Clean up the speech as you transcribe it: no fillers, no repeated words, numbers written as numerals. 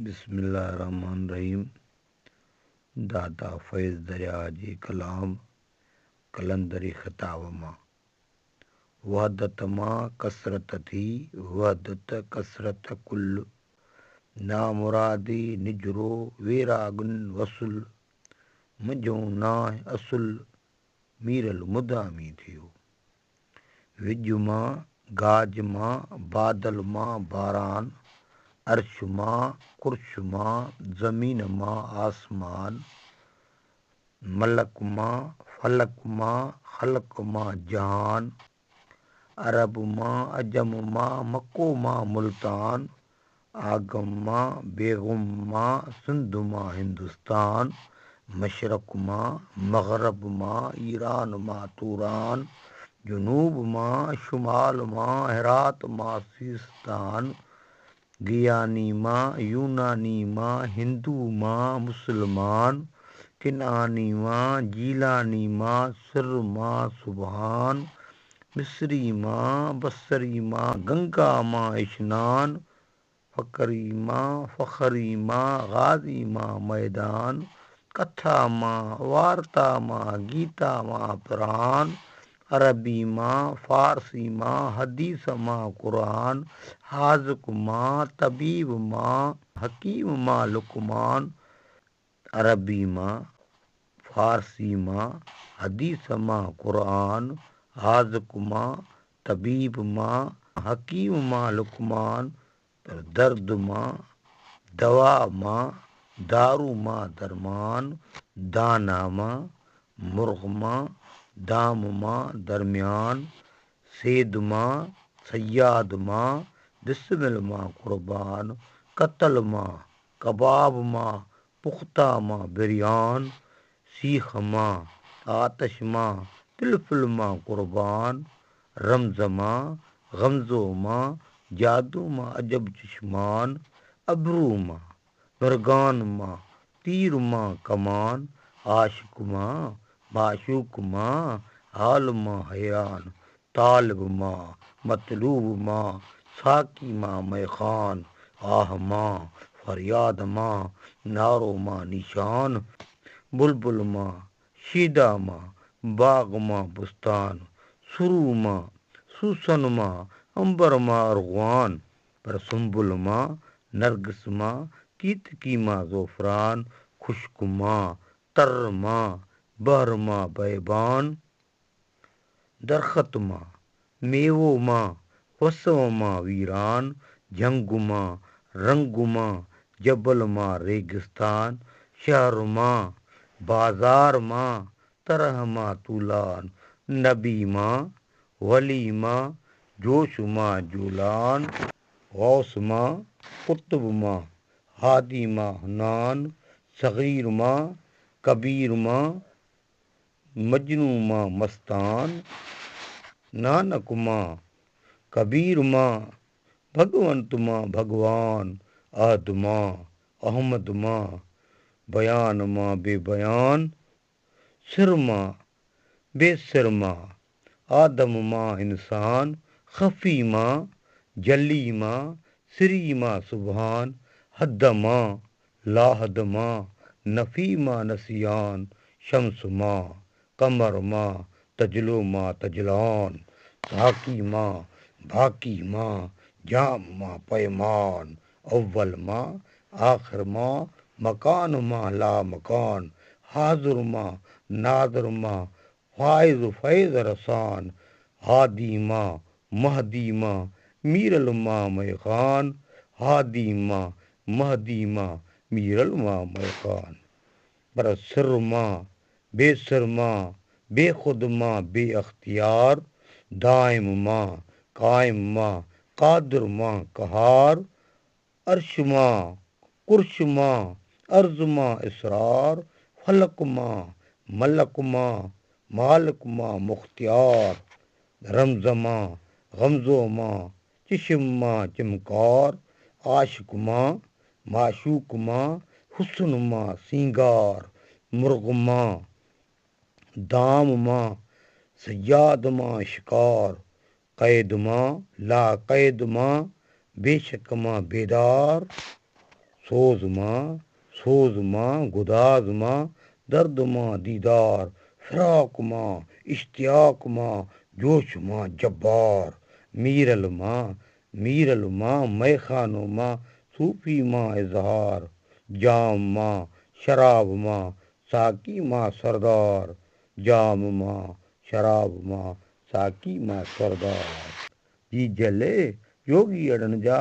بسم اللہ الرحمن الرحیم. داتا فیض دریا جی کلام کلندری خطاب ماں وحدت ماں کثرت تھی وحدت کثرت کل نا مرادی نجرو ویراگن وصل مجھوں نا اصل میرل مدامی تھیو وج ماں گاج ماں بادل ماں باران عرش ماں قرش ماں زمین ماں آسمان ملک ماں فلک ماں خلق ماں جہان عرب ماں عجم ماں مکو ماں ملتان آگم ماں بیگم ماں سندھ ماں ہندوستان مشرق ماں مغرب ماں ایران ماں توران جنوب ماں شمال ماں ہرات ماں سیستان گیانی ماں یونانی ماں ہندو ماں مسلمان کنعانی ماں جیلانی ماں سر ماں سبحان مصری ماں بصری ماں گنگا ماں اشنان فقری ماں فخری ماں غازی ماں میدان کتھا ماں وارتا ماں گیتا ماں پران عربی ماں فارسی ماں حدیث ماں قرآن حاذق ماں طبیب ماں حکیم ماں لقمان عربی ماں فارسی ماں حدیث ماں قرآن حاذق ماں طبیب ماں حکیم ماں لقمان درد ماں دوا ماں دارو ماں درمان دانا ماں مرغ ماں دام ماں درمیان سید ماں سیاد ماں بسمل ماں قربان قتل ماں کباب ماں پختہ ماں بریان سیخ ماں آتش ماں تلفل ماں قربان رمز ماں غمزو ماں جادو ماں عجب چشمان ابرو ماں مرغان ماں تیر ماں کمان عاشق ماں معشوق ماں حال ماں حیران طالب ماں مطلوب ماں ساقی ماں میخان آہ ماں فریاد ماں نارو ماں نشان بلبل ماں شیدا ماں باغ ماں بستان سرو ماں سوسن ماں امبر ماں ارغوان پر سنبل ماں نرگس ماں کیتکی ماں زعفران خشک ماں تر ماں بہر ماں بیبان درخت ماں میوو ماں وسو ماں ویران جھنگ ماں رنگ ماں جبل ماں ریگستان شہر ماں بازار ماں طرح ماں طولان نبی ماں ولی ماں جوش ماں جولان غوث ماں قطب ماں ہادی ماں حنان صغیر ماں کبیر ماں مجنو ماں مستان نانک ماں کبیر ماں بھگونت ماں بھگوان عہد ماں احمد ماں بیان ماں بے بیان سر ماں بے سر ماں آدم ماں انسان خفی ماں جلی ماں سری ماں سبحان حد ماں لاحد ماں نفی ماں نسیان شمس ماں قمر ماں تجلو ماں تجلان ذاکی ماں باقی ماں جام ماں پیمان اول ماں آخر ماں مکان ماں لا مکان حاضر ماں نادر ماں فائز فیض رسان ہادی ماں مہدی ماں میرل ماں میخان ہادی ماں مہدی ماں میرل ماں میخان بر سر ماں بے سر ماں بے خود ماں بے اختیار دائم ماں قائم ماں قادر ماں قہار عرش ماں قرش ماں عرض ماں اسرار فلک ماں ملک ماں مالک ماں مختیار رمز ماں غمزو ماں چشم ماں چمکار عاشق ماں معشوق ماں حسن ماں سینگار مرغ ماں دام ماں سیاد ماں شکار قید ماں لا قید ماں بے شک ماں بیدار سوز ماں گداز ماں درد ماں دیدار فراق ماں اشتیاق ماں جوش ماں جبار میرل ماں مے خانوں ماں صوفی ماں اظہار جام ماں شراب ماں ساقی ماں سردار جام ماں شراب ماں ساقی ماں سردار جی جلے یوگی اڑن جا